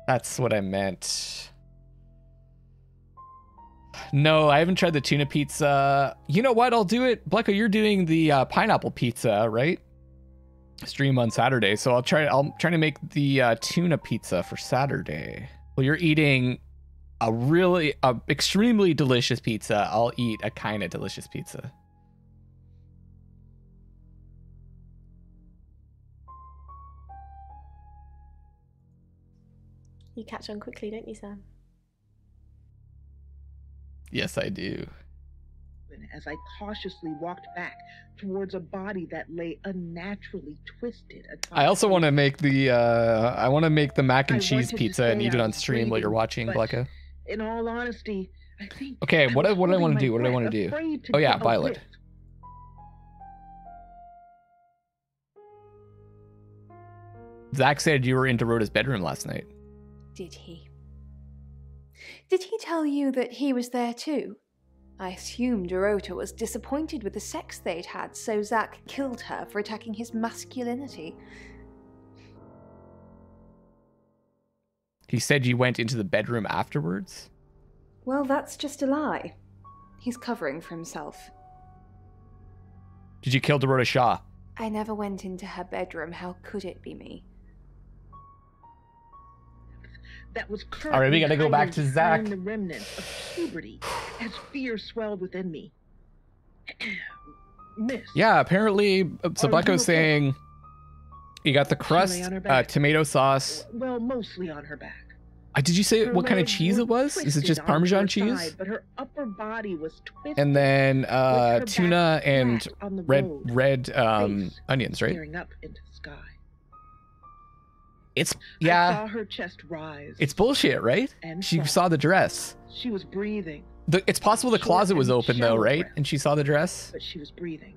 Speaker 2: That's what I meant. No, I haven't tried the tuna pizza. You know what? I'll do it. Blecko, you're doing the pineapple pizza, right? Stream on Saturday, so I'm trying to make the tuna pizza for Saturday. Well, you're eating a extremely delicious pizza. I'll eat a kind of delicious pizza.
Speaker 14: You catch on quickly, don't you, Sam?
Speaker 2: Yes, I do.
Speaker 15: As I cautiously walked back towards a body that lay unnaturally twisted.
Speaker 2: I also want to make the mac and cheese pizza and eat it on stream while you're watching, Blecko.
Speaker 15: In all honesty, I think.
Speaker 2: Okay, what do I want to do? What do I want to do? Oh yeah, Violet. Zach said you were into Rhoda's bedroom last night.
Speaker 16: Did he? Did he tell you that he was there too? I assumed Dorota was disappointed with the sex they'd had, so Zach killed her for attacking his masculinity.
Speaker 2: He said you went into the bedroom afterwards?
Speaker 16: Well, that's just a lie. He's covering for himself.
Speaker 2: Did you kill Dorota Shaw?
Speaker 16: I never went into her bedroom. How could it be me?
Speaker 15: That was
Speaker 2: all right, we gotta go back to Zach.
Speaker 15: The remnants of puberty as fear swelled within me. Miss.
Speaker 2: Yeah, apparently, so Blecko's saying you got the crust, tomato sauce.
Speaker 15: Well, mostly on her back.
Speaker 2: Did you say what kind of cheese it was? Is it just Parmesan cheese?
Speaker 15: Side, but her upper body was twisted.
Speaker 2: And then tuna and red onions, right?
Speaker 15: Staring up into the sky.
Speaker 2: It's
Speaker 15: I saw her chest rise.
Speaker 2: It's bullshit, right?
Speaker 15: And
Speaker 2: she saw the dress.
Speaker 15: She was breathing.
Speaker 2: It's possible the closet was open though, right? And she saw the dress.
Speaker 15: But she was breathing.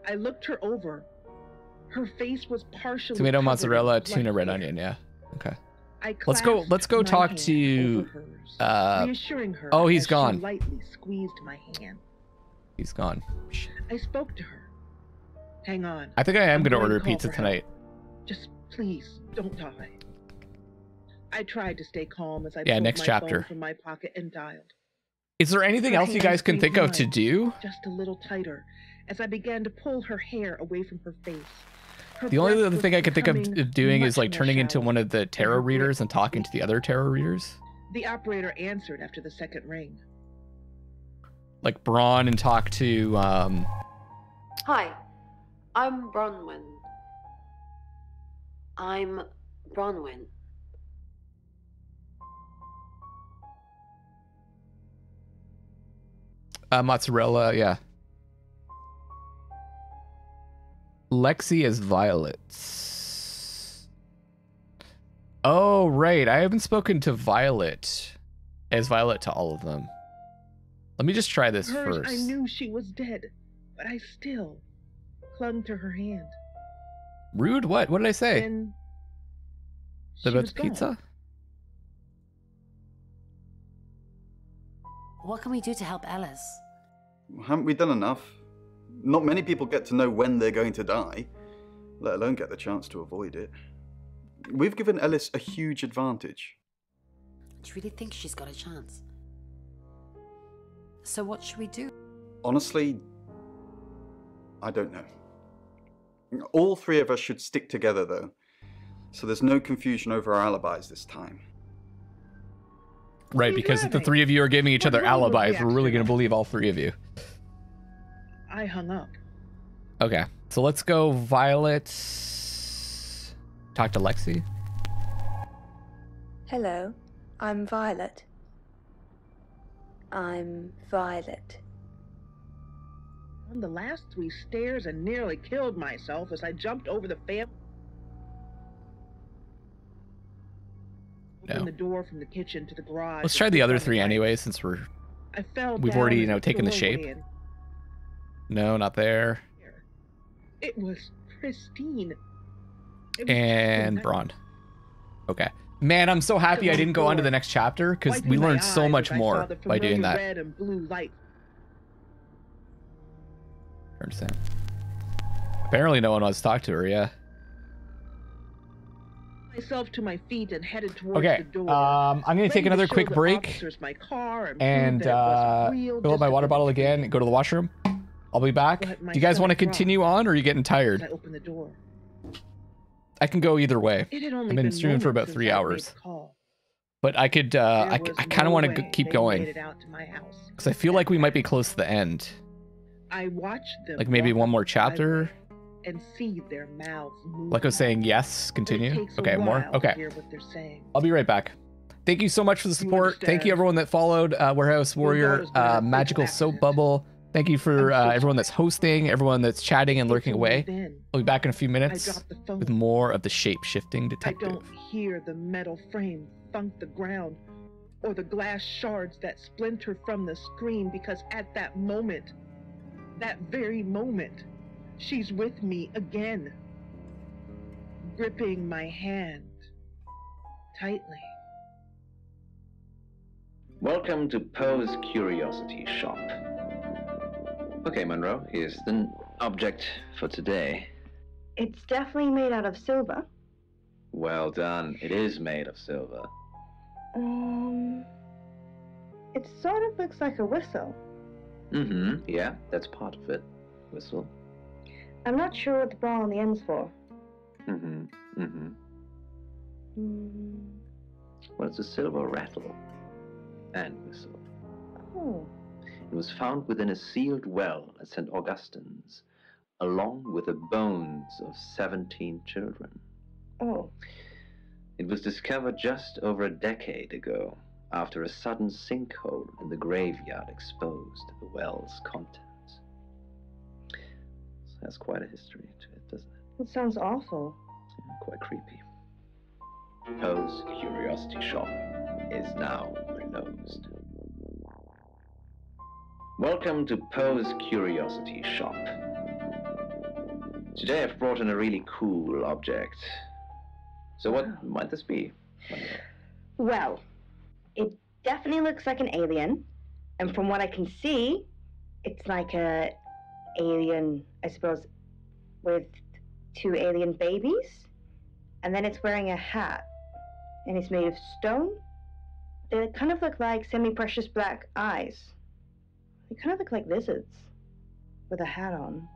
Speaker 15: I looked her over. Her face was partially
Speaker 2: tomato, mozzarella, tuna, red onion. Yeah. Okay. Let's go talk to.
Speaker 15: Reassuring her.
Speaker 2: Oh, he's gone.
Speaker 15: She lightly squeezed my hand.
Speaker 2: He's gone.
Speaker 15: I spoke to her. Hang on.
Speaker 2: I think I am going to order pizza tonight.
Speaker 15: Just please don't die. I tried to stay calm as I
Speaker 2: pulled
Speaker 15: my
Speaker 2: chapter
Speaker 15: phone from my pocket and dialed.
Speaker 2: Is there anything else you guys can think of to do?
Speaker 15: Just a little tighter as I began to pull her hair away from her face.
Speaker 2: The only other thing I could think of doing is like turning into one of the tarot readers and talking to the other tarot readers.
Speaker 15: The operator answered after the second ring.
Speaker 2: Like Braun and talk to
Speaker 13: Hi, I'm Bronwyn. I'm Bronwyn.
Speaker 2: Mozzarella, yeah. Lexi as Violet. Oh, right. I haven't spoken to Violet as Violet to all of them. Let me just try this first.
Speaker 15: I knew she was dead, but I still clung to her hand.
Speaker 2: Rude? What? What did I say? About the
Speaker 15: gone.
Speaker 2: pizza?
Speaker 13: What can we do to help Ellis?
Speaker 17: Haven't we done enough? Not many people get to know when they're going to die, let alone get the chance to avoid it. We've given Ellis a huge advantage.
Speaker 13: Do you really think she's got a chance? So what should we do?
Speaker 17: Honestly, I don't know. All three of us should stick together, though, so there's no confusion over our alibis this time.
Speaker 2: Right, because if the three of you are giving each other alibis, we're really going to believe all three of you.
Speaker 15: I hung up.
Speaker 2: Okay, so let's go Violet. Talk to Lexi.
Speaker 16: Hello, I'm Violet. I'm Violet.
Speaker 15: On the last 3 stairs and nearly killed myself as I jumped over the Opened the door from the kitchen to the garage.
Speaker 2: Let's try the other 3 anyway, since we've already, taken the shape. No, not there.
Speaker 15: It was pristine.
Speaker 2: And Braun. Okay. Man, I'm so happy I didn't go on to the next chapter, because we learned so much more by doing that.
Speaker 15: Red and blue light.
Speaker 2: Understand. Apparently no one wants to talk to her, yeah.
Speaker 15: Myself to my feet and headed towards
Speaker 2: Okay,
Speaker 15: the door.
Speaker 2: I'm going to take another quick break and fill up my water bottle again and go to the washroom. I'll be back. Do you guys want to continue on, or are you getting tired?
Speaker 15: I opened the door.
Speaker 2: I can go either way. I've been streaming for about 3 hours. But I could, I kind of want to keep going. Because I feel like we might be close to the end.
Speaker 15: I watched them
Speaker 2: like maybe one more chapter.
Speaker 15: And see their mouths move.
Speaker 2: Like I was saying, yes, continue. Okay, more? Okay. I'll be right back. Thank you so much for the support. Thank you everyone that followed Warehouse Warrior, Magical Soap Bubble. Thank you for everyone that's hosting, everyone that's chatting and lurking away. I'll be back in a few minutes with more of the Shapeshifting Detective.
Speaker 15: I don't hear the metal frame thunk the ground or the glass shards that splinter from the screen, because at that moment, that very moment, she's with me again, gripping my hand tightly.
Speaker 3: Welcome to Poe's Curiosity Shop. Okay, Monroe, here's the object for today.
Speaker 1: It's definitely made out of silver.
Speaker 3: Well done. It is made of silver.
Speaker 1: It sort of looks like a whistle.
Speaker 3: Mm-hmm. Yeah, that's part of it. Whistle.
Speaker 1: I'm not sure what the ball on the end's for.
Speaker 3: Mm-hmm. Mm-hmm. Well, it's a silver rattle and whistle.
Speaker 1: Oh.
Speaker 3: It was found within a sealed well at St. Augustine's, along with the bones of 17 children.
Speaker 1: Oh.
Speaker 3: It was discovered just over a decade ago, after a sudden sinkhole in the graveyard exposed the well's contents. It has quite a history to it, doesn't it?
Speaker 1: It sounds awful.
Speaker 3: Yeah, quite creepy. Poe's Curiosity Shop is now closed. Welcome to Poe's Curiosity Shop. Today I've brought in a really cool object. So what might this be?
Speaker 1: Well, it definitely looks like an alien. And from what I can see, it's like a alien, I suppose, with 2 alien babies. And then it's wearing a hat. And it's made of stone. They kind of look like semi-precious black eyes. They kind of look like lizards with a hat on.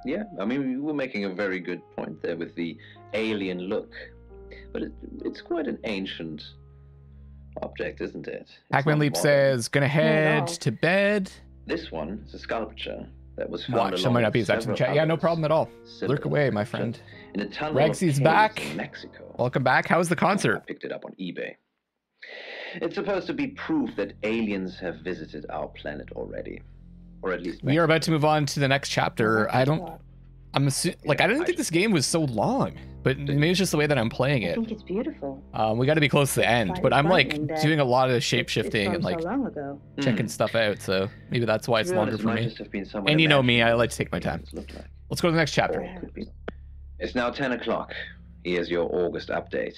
Speaker 3: Yeah, I mean, you were making a very good point there with the alien look. But it's quite an ancient object, isn't it?
Speaker 2: Hackman Leap says, gonna head to bed.
Speaker 3: This one is a sculpture that was found
Speaker 2: Watch, I might not be exact in the chat. Yeah, no problem at all. Lurk away, my friend. Ragsy's back.
Speaker 3: Mexico.
Speaker 2: Welcome back. How was the concert?
Speaker 3: I picked it up on eBay. It's supposed to be proof that aliens have visited our planet already. Or at least
Speaker 2: we are about to move on to the next chapter. I didn't think this game was so long, but maybe it's just the way that I'm playing it.
Speaker 1: I think it's beautiful.
Speaker 2: We got to be close to the end, but I'm like doing a lot of shape-shifting and like
Speaker 1: so long ago.
Speaker 2: checking stuff out, so maybe that's why it's longer for me. And you know me, I like to take my time. Let's go to the next chapter.
Speaker 3: It's now 10 o'clock. Here's your August update.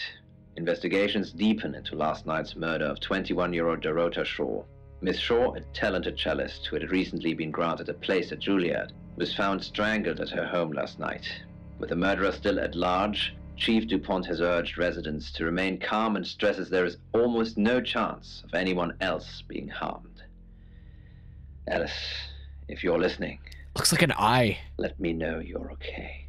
Speaker 3: Investigations deepen into last night's murder of 21-year-old Dorota Shaw. Miss Shaw, a talented cellist who had recently been granted a place at Juilliard, was found strangled at her home last night. With the murderer still at large, Chief DuPont has urged residents to remain calm and stresses there is almost no chance of anyone else being harmed. Alice, if you're listening...
Speaker 2: Looks like an eye.
Speaker 3: Let me know you're okay.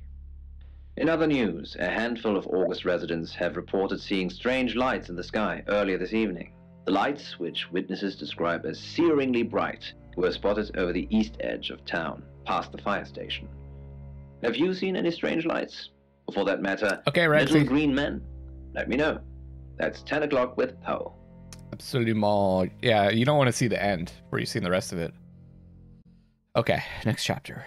Speaker 3: In other news, a handful of August residents have reported seeing strange lights in the sky earlier this evening. The lights, which witnesses describe as searingly bright, were spotted over the east edge of town, past the fire station. Have you seen any strange lights? Or for that matter, little green men? Let me know. That's 10 o'clock with Poe.
Speaker 2: Absolument. Yeah, you don't want to see the end where you've seen the rest of it. Okay, next chapter.